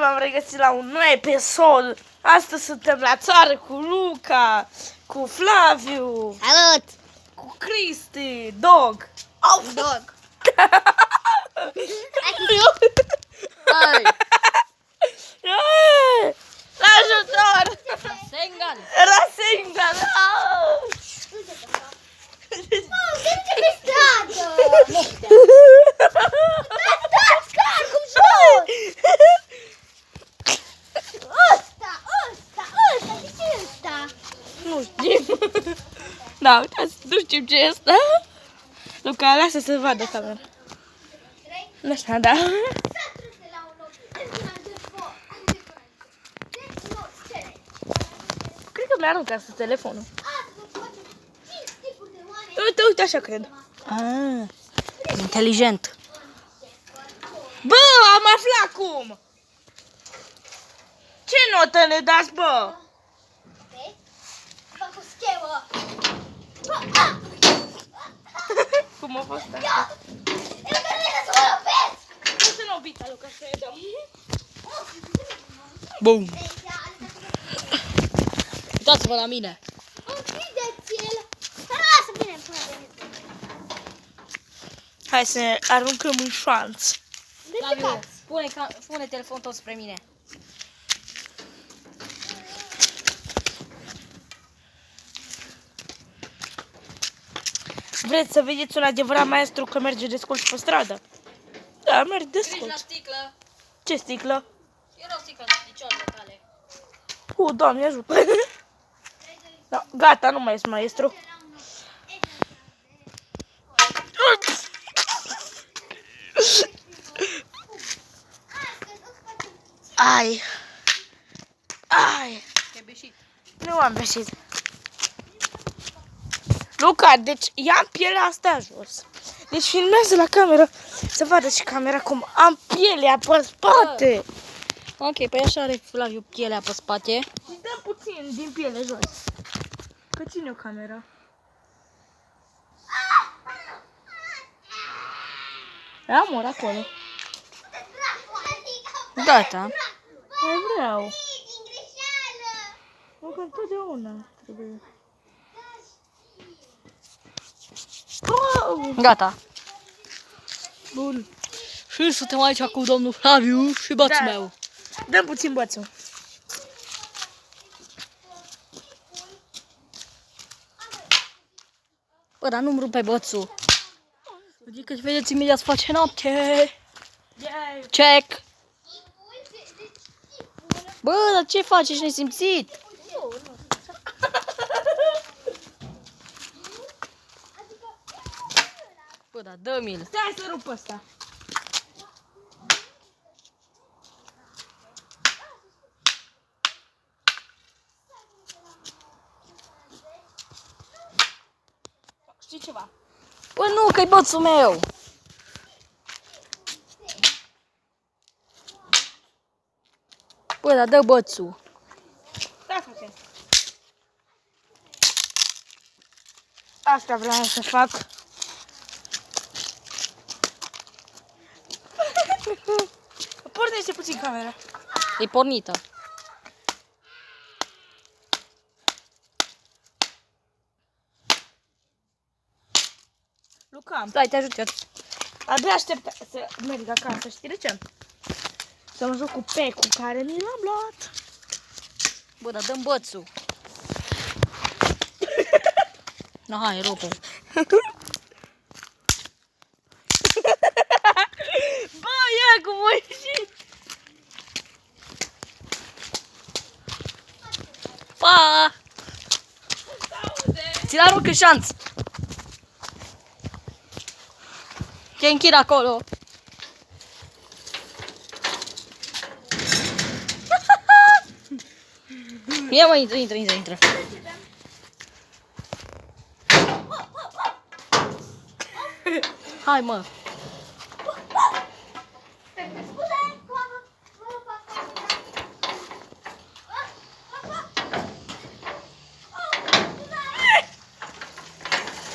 v-am regăsit la un nou episod. Astăzi suntem la țară cu Luca, cu Flaviu. Salut! Cu Cristi, Dog. Dog. Hai. La ajutor! Rasengan! Rasengan! Pe stradă! Nu știm. Da, uitați, nu știm ce este. Luca, lasă să vadă camera. Așa, da. Cred că mi-aruncă asta telefonul. Uite, uite, așa cred. Ah, inteligent. Bă, am aflat cum! Ce notă ne dați, bă? Cum a fost asta? Nu se n-o bita, Luca, să-i dăm. Bum! Uitați-vă la mine! Hai să ne aruncăm un șanț. Flaviu, pune telefonul tot spre mine. Vreți să vedeți un adevărat maestru că merge desculț pe stradă? Da, merge Treci la desculț. sticlă. Ce sticlă? Era o sticlă de picioarele tale. Doamne ajută. Da, gata, nu mai ești maestru. Ai. Ai. Te-ai beșit. Nu am beșit. Luca, deci ia pielea asta jos. Deci filmează la cameră să vadă și camera cum am pielea pe spate. Ok, păi așa are Flaviu pielea pe spate. Și dăm puțin din piele jos. Că ține o camera. Am mor acolo. Gata. Mai vreau. O, că întotdeauna trebuie. Oh! Gata. Bun. Și suntem aici cu domnul Flaviu și bățul Da. meu. Dăm puțin bățul. Bă, dar nu-mi rupe bățul. Adică vedeți imediat se face noapte. Yay. Check. Bă, dar ce faci? Ești nesimțit. Bă, dar dă-mi-l. Stai să rup ăsta. Știi ceva? Bă, nu, că-i bățul meu. Bă, dar dă bățul. Da, facem. Asta vreau să fac. Pornește puțin camera. E pornită. Luca, Stai, te ajut eu. abia aștept să merg acasă, știi de ce? Să mă joc cu pecul care mi l-am luat. Bă, dar dă-mi bățul. No, hai, rupe. Bă, ia cum a ieșit! Pa! Ți-l arunc în șanț. Te închid acolo. Ia mă, intră. Hai, mă.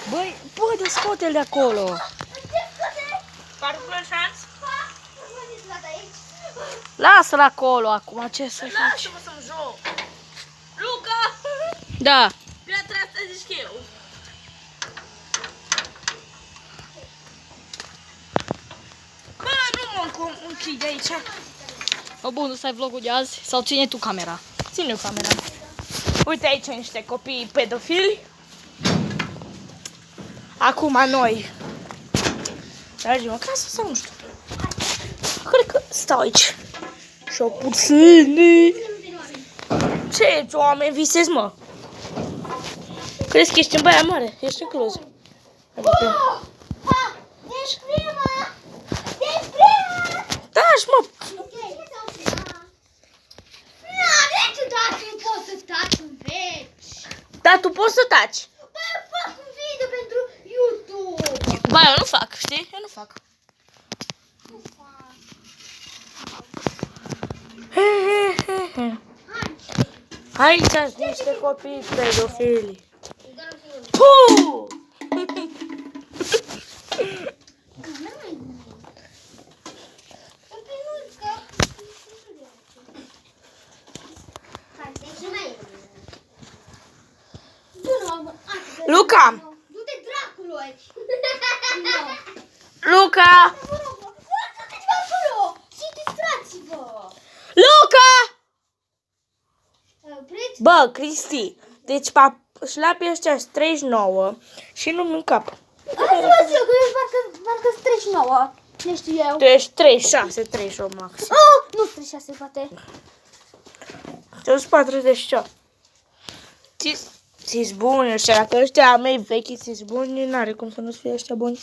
Băi, bă, de scoate-l de acolo. Parcul în șanț? Aici. Lasă-l acolo acum, ce să faci? Lasă-mă să-mi joc. Luca! Da. Piatra asta zici eu. Bă, nu mă închide aici. O, bun, ăsta e vlogul de azi. Sau ține tu camera? Ține-o camera. Uite aici niște copii pedofili. Acum noi mergem acasă sau nu știu. Cred că stau aici. Și-o puțini. Ce oameni visezi, mă? Crezi că ești în Baia Mare? Ești în Cluj. Adică... Da, și mă. Da, tu poți să taci. Bă, eu fac un video pentru YouTube. Ba, eu nu fac, știi? Eu nu fac. Nu fac. Aici sunt niște copii pedofili. Puh! Luca! Du-te dracului! Luca! Du-te-vă acolo! Și distrați-vă! Luca! Opriți? Bă, Cristi, deci șlapii ăștia sunt 39 și nu-mi în cap. Hai să vă zic, că eu parcă-s 39. Nu știu eu. Tu ești 36, 38 max. Oh, nu 36 poate. Tu ești 48. Ți-s buni ăștia, dacă ăștia mei vechi ți-s buni, n-are cum să nu fie ăștia buni.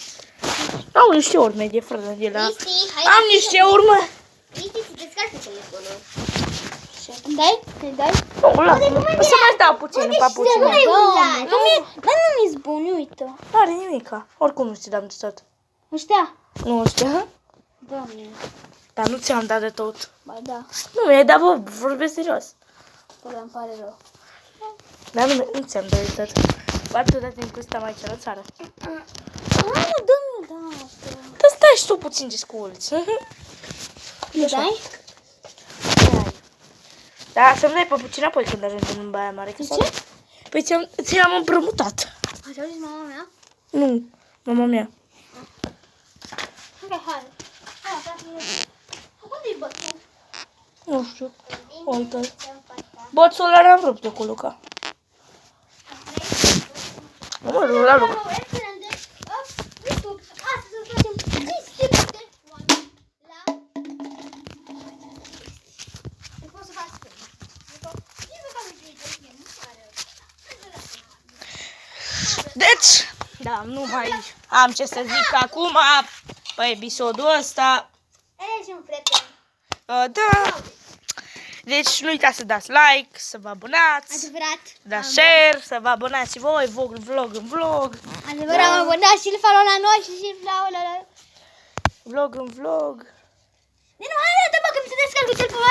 Au niște urme de frână de la... Cristi, hai Am niște urme! Cristi, să descarci telefonul. Îmi dai? Îmi dai? Nu, lasă, o să mai dau puțin în papuci. Nu mi-s bun, uite. N-are nimica. Oricum nu ți dam de tot. Ăștia? Nu ăștia? Doamne. Dar nu ți-am dat de tot. Ba da, Nu mi-ai dat, bă, vorbesc serios. bă, îmi pare rău. Dar nu ți-am dat de tot. Atâta timp cât stăm aici la țară. Hai, dă-mi, da, asta. Dar stai și tu puțin disculți. Le dai? Da, să-mi dai papuci înapoi când ajungem în Baia Mare. De ce? Păi ți-am împrumutat. Ați auzit mama mea? Nu, mama mea. Ok, hai. Hai, frate. Unde-i bătul? Nu știu. Uite-l. Boțul ăla l-am rupt eu cu Luca. Nu mă rog la Luca. Deci, da, nu mai am ce să zic acum pe episodul ăsta. Ești un prieten. Da. Deci nu uitați să dați like, să vă abonați, Adevărat. dați share, să vă abonați și voi, vlog în vlog. Adevărat, am abonat și-l follow la noi și-l follow la... Vlog în vlog. Nu, hai, dă-mă că mi se descarcă telefonul.